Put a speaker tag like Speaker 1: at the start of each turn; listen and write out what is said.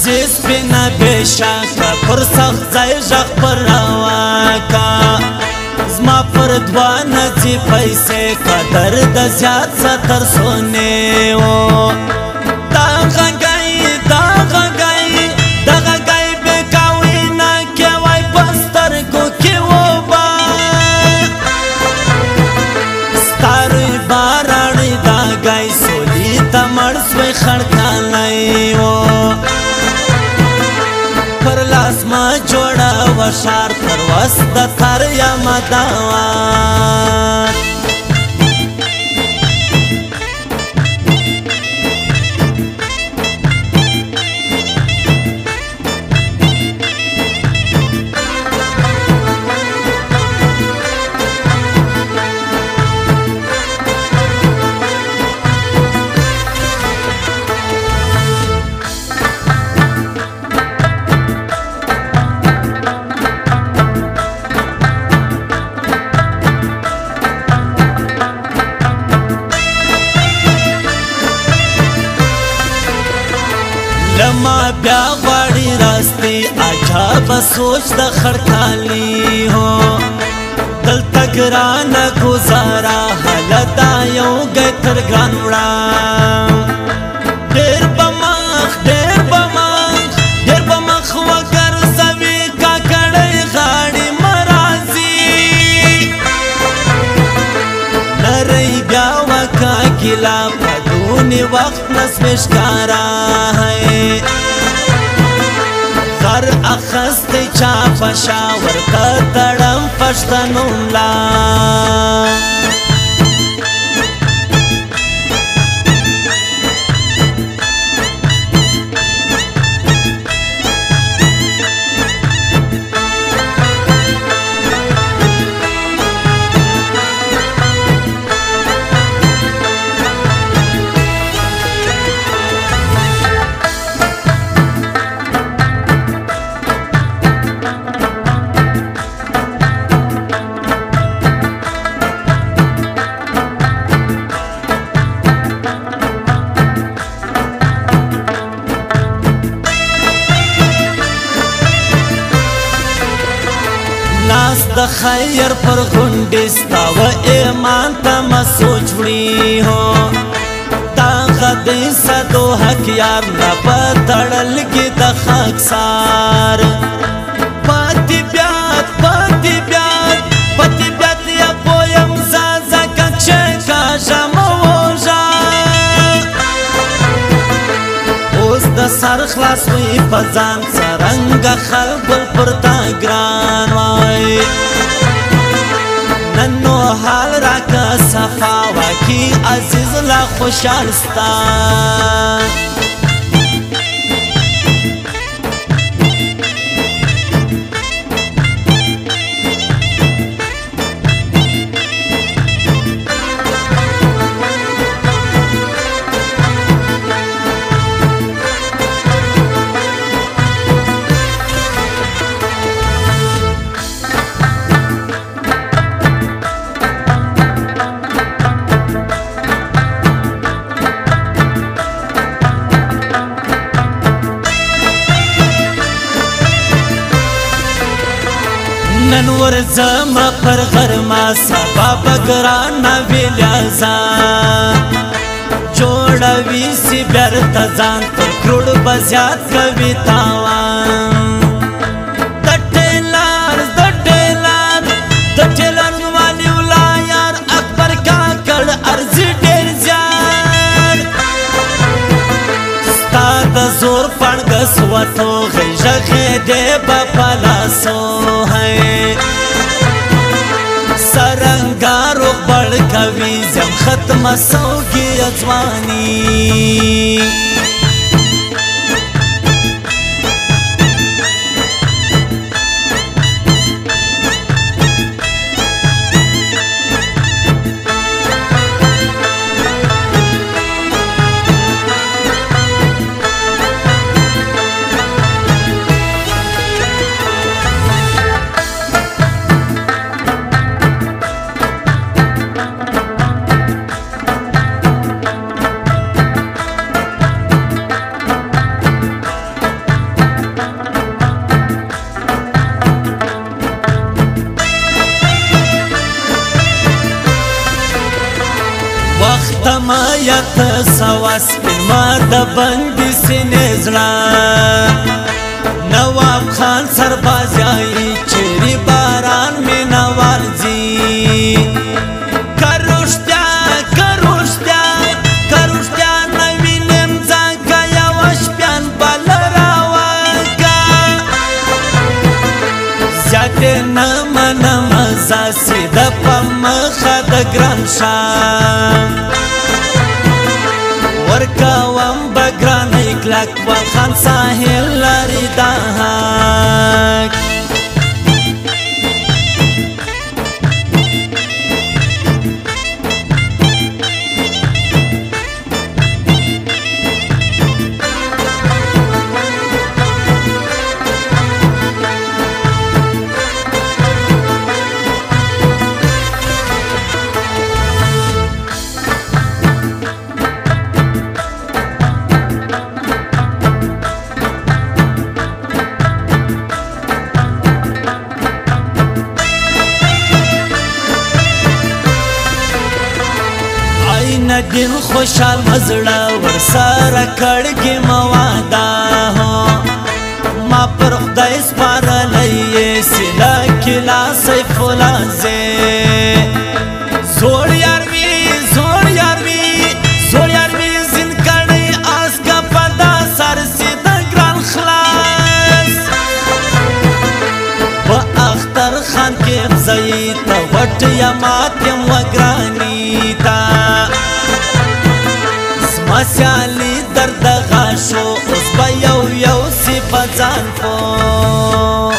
Speaker 1: عزیز بینا بیشاکا پر سخت ځای ژغ پر رواکا زما پر دوانه ځي پیسې قدر د زیات ستر سونې و دا غږی بې کاوینه کې وای په سترګو کې وبا ستا روی باراڼی دا ګی سولي ته مړ سوی خړکالی و پر لاس ما جوړه و ښار پر وس د تر یم داوات لما بیا غواړي راستي عجب سوچ د خړکالي هو دلته ګرانه ګزاره هلته یو ګی تر ګران وړه ډېر به مخ وګرځوي کاکړۍ غاړې مرازي نری بیا وکا ګیله په دونې وخت نسوې ښکاره غر اخستی چا پشا ورته تړم پښتنو ملا ناس د خیر پر غونډې ستا و ایمان ته مه سوچ وړي هو دا غدۍ صدو حق یار نه په تړلګي د خاکسار پاتې بیات یا پویم زازه کچې کاژه موژه اوس د سر خلاص وي په ځان څرنګه خلک پر تا ګران وای نن نو حال راکه صفا واکي عزیز لا خوشحال ستا نن ورځم پر غرمه سبا به ګرانه ویلیازه جوړوي سي بیرته ځان تر کروړ به زیات کوي تاوان د ټیلر والي ولا یار اکبر کاکړ ارزي ډېر زیات ستا د زور پړګس وتو غږې دې به په لاسو سرنګارو بړ کوي زم ختم سوګي ځواني سوا سپین ما د بندي سینې زړه نواب خان سربازیایي چیرې باران مینوال ځي که رښتیا نه وینم ځکه یوه شپیان بل راوکه زیاتې نه منم زه سیده په مخه د ګران شام ورکوم به ګرانۍ کلک وخان ساحل لري دا حق ندیم خوشحال مزړه ورسره کړګي مواده هو ما پر خدای سپارلی یې سیله کلا سیف الله زه زوړ یار وي زین کړی آس کا پدا سر سیده ګران خلاص په اختر خان کې افزایی ته وټ یا ماتم وګرانی تا مسیالی درد غاشو اوس به یو سی په ځان پو